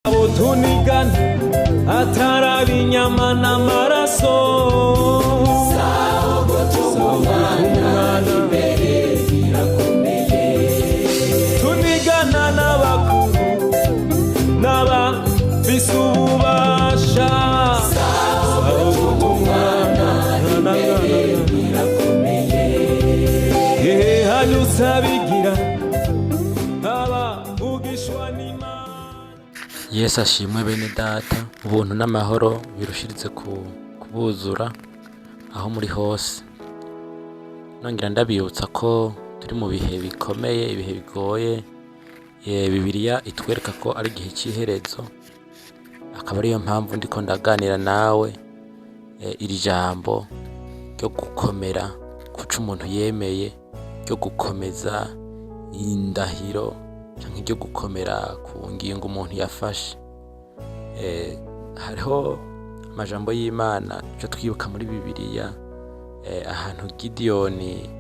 abo tunigana ataraba inyama n'amaraso saho umwana imbere birakomeye tunigana n'abakuru n'abafise ububasha saho umwana imbere birakomeye hanyuza bigira abavugishwa n'Imana. Yesu ashimwe bene data, ubuntu n'amahoro birushirize kubuzura aho muri hose. Nongera ndabibutsa ko turi mu bihe bikomeye, ibihe bigoye. Bibiliya itwereka ko ari igihe cy'iherezo, akaba ariyo mpamvu ndiko ndaganira nawe iri jambo ryo gukomera kuca umuntu yemeye, ryo gukomeza indahiro cyangwa ryo gukomera ku ngingo umuntu yafashe. Hariho amajambo y'Imana cyo twibuka muri Bibiliya, ahantu Gideyoni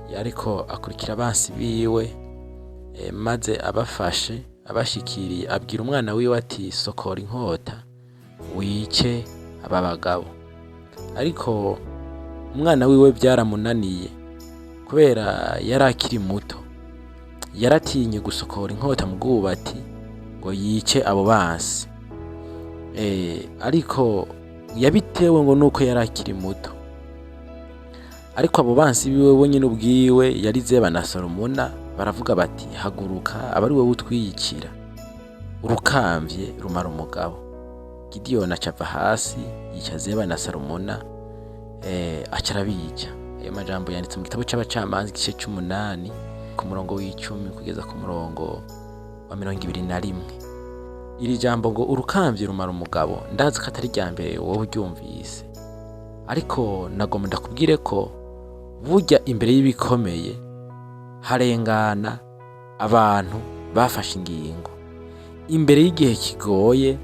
yariko akurikira abansi biwe, maze abafashe abashikiriye abwira umwana wiwe ati sokora inkota wice aba bagabo. Ariko umwana wiwe byaramunaniye kubera yari akiri muto, yaratinye gusokora inkota mu bwubati ngo yice abo bansi. Ariko yabitewe ngo nuko yari akiri muto. Ariko abo bansi biwe bonyine ubwiwe yari Zeba na Salumuna baravuga bati haguruka aba ari wowe utwiyicira, urukamvye rumara umugabo. Gideyoni acava hasi yica Zeba na Salumuna, acarabica. Ayo majambo yanditse mu gitabo c'abacamanza igice 8 ku murongo w'10 kugeza ku murongo wa 21. Iri jambo ngo urukamvye rumara umugabo ndazi ko atari rya mbere wowe uryumvise, ariko nagomba ndakubwire ko burya imbere y'ibikomeye harengana abantu bafashe ingingo. Imbere y'igihe kigoye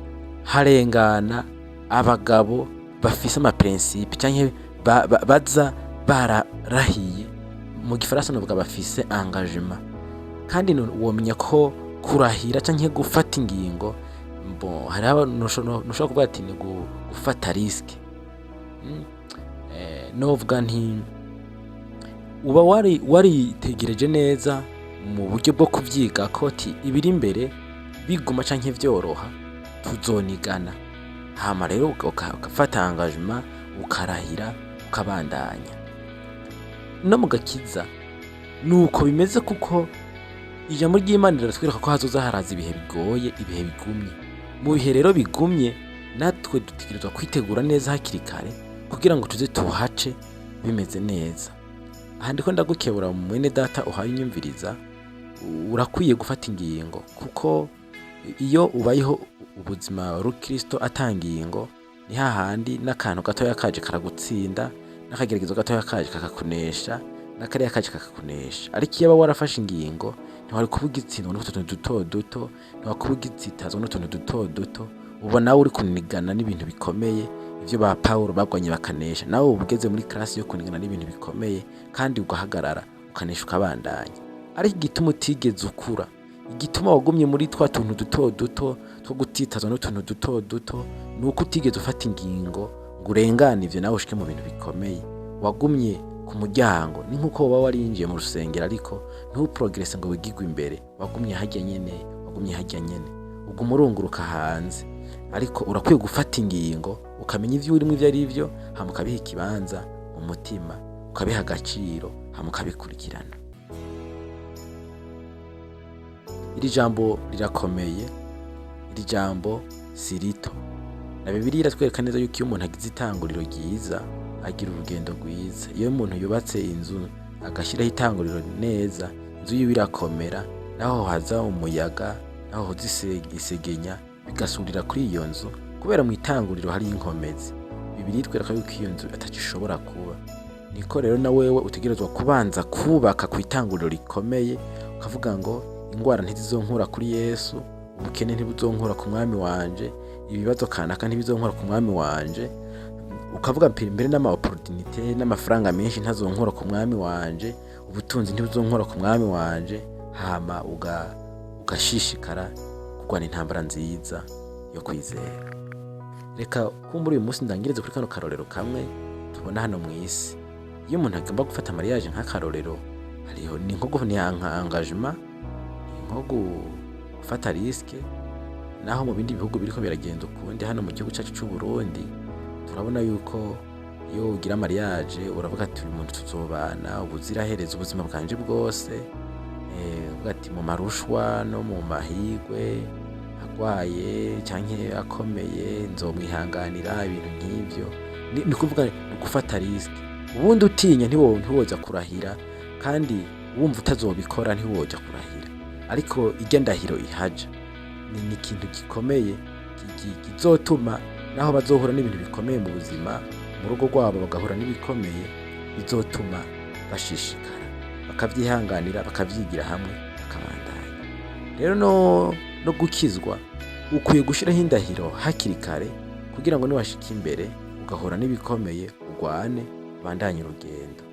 harengana abagabo bafise amaprincipe canke baza bararahiye. Mu gifaransa novuga bafise engagement. Kandi womenya ko kurahira canke gufata ingingo hari nushobora kuvuga ati ni gufata risk. Novuga nti uba waritegereje neza mu buryo bwo kuvyiga ko ati ibiri imbere biguma canke vyoroha tuzonigana. Hama rero ukafata engagement ukarahira ukabandanya. No mu gakiza nuko bimeze, kuko ijambo ry'Imana riratwereka ko hazoza haraza ibihe bigoye, ibihe bigumye. Mu bihe rero bigumye natwe dutegerezwa kwitegura neza hakiri kare kugira ngo tuze tuhace bimeze neza. Aha ndiko ndagukebura mwene data uhaye inyumviriza, urakwiye gufata ingingo, kuko iyo ubayeho ubuzima wa Kristo atangingo ni hahandi n'akantu gatoya kaje karagutsinda, n'akageragezo gatoya kaje kakakunesha, n'akariya kaje kakakunesha. Ariko iyo warafashe ingingo ntiwari kuvuga itsindwa n'utuntu duto duto, ntiwari kuvuga itsitazwa n'utuntu duto duto. Uba nawe uri kunigana n'ibintu bikomeye, ivyo ba Paulo bagwanye bakanesha. Nawe ubugeze muri classe yo kunigana n'ibintu bikomeye kandi ugahagarara ukanesha ukabandanya. Ariko igituma utigeze ukura, igituma wagumye muri twa tuntu duto duto two gutitazwa n'utuntu duto duto, nuko utigeze ufata ingingo ngo urengane ivyo nawe ushike mu bintu bikomeye. Wagumye ku muryango, ni nkuko woba warinjiye mu rusengero ariko ntuprogresse ngo wigigwe imbere. Wagumye hajya nyene, wagumye hajya nyene, uguma urunguruka hanze. Ariko urakwiye gufata ingingo ukamenya ivyo urimo ivyo ari byo, hama ukabiha ikibanza mu mutima, ukabiha agaciro, hama ukabikurikirana. Iri jambo rirakomeye, iri jambo si rito. Na Bibiliya iratwereka neza yuko iyo umuntu agize itanguriro ryiza agira urugendo rwiza. Iyo umuntu yubatse inzu agashiraho itanguriro neza, inzu yiwe irakomera, naho haza umuyaga, naho hoza isegenya bigasurira kuri iyo nzu, kubera mu itanguriro hari inkomezi. Bibiliya itwereka yuko iyo nzu atagishobora kuba. Niko rero na wewe utegerezwa kubanza kubaka ku itanguriro rikomeye, ukavuga ngo ingwara ntizizonkura kuri Yesu, ubukene ntibuzonkura ku mwami wanje, ibibazo kanaka ntibizonkura ku mwami wanje. Ukavuga mbere n'ama opportunité n'amafaranga menshi ntazonkura ku mwami wanje, ubutunzi ntibuzonkura ku mwami wanje. Hama ugashishikara kurwana intambara nziza yo kwizera. Reka kumbura uyu munsi ndangirize kuri kano karorero kamwe tubona hano mu isi. Iyo umuntu agomba gufata mariage nk'akarorero, hariho ni nko guhana engagement, ni nko gufata riske. Naho mu bindi bihugu biriko biragenda ukundi, hano mu gihugu cyacu cy'u Burundi turabona yuko iyo ugira mariage uravuga ati uyu muntu tuzobana ubuzirahereza ubuzima bwanje bwose, uvuga ati mu marushwa no mu mahigwe, agwaye canke akomeye nzomwihanganira, ibintu nk'ivyo. Ni kuvuga ni gufata riske. Ubundi utinya ntiwoza kurahira, kandi wumva utazobikora ntiwoja kurahira. Ariko irya ndahiro ihaja ni ikintu gikomeye kizotuma naho bazohura n'ibintu bikomeye mu buzima, mu rugo rwabo bagahura n'ibikomeye, bizotuma bashishikara, bakavyihanganira, bakavyigira hamwe, bakabandanya. Rero no gukizwa ukwiye gushiraho indahiro hakiri kare, kugira ngo niwashika imbere ugahura n'ibikomeye ugwane, bandanye urugendo.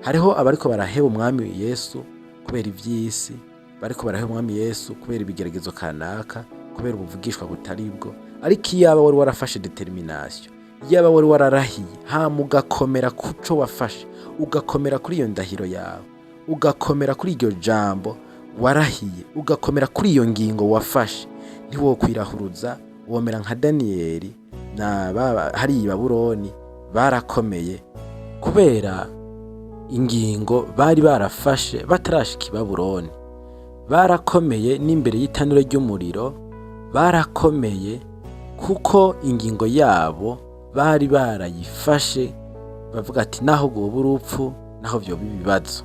Hariho abariko baraheba umwami Yesu kubera ivy'isi, bariko baraheba umwami Yesu kubera ibigeragezo kanaka, kubera ubuvugishwa butari bwo. Ariko iyaba wari warafashe determination, iyaba wari wararahiye hama ugakomera kuco wafashe, ugakomera kuri iyo ndahiro yawe, ugakomera kuri iryo jambo warahiye, ugakomera kuri iyo ngingo wafashe, ntiwokwirahuruza, womera nka Daniyeli na hari i Babuloni. Barakomeye kubera ingingo bari barafashe batarashika i Babuloni. Barakomeye n'imbere y'itanura ry'umuriro, barakomeye kuko ingingo yabo bari barayifashe, bavuga ati naho bwoba urupfu, naho vyoba ibibazo.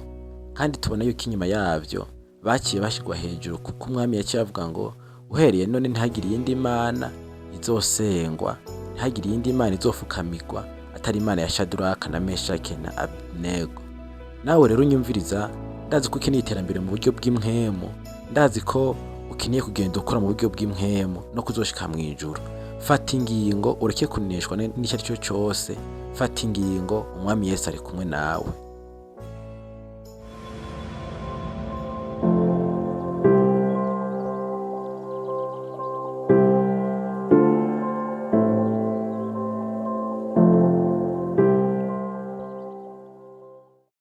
Kandi tubona yuko inyuma yavyo baciye bashirwa hejuru, kuko umwami yaciye avuga ngo uhereye none ntihagire iyindi mana izosengwa, ntihagire iyindi mana izofukamirwa atari imana ya Shadraka na Meshake na Abednego. Nawe rero unyumviriza, ndazi ko ukeneye iterambere mu buryo bw'impwemu, ndazi ko ukeneye kugenda ukora mu buryo bw'impwemu no kuzoshika mu ijuru. Fata ingingo, ureke kuneshwa n'icyo ari cyo cyose. Fata ingingo, umwami Yesu ari kumwe nawe.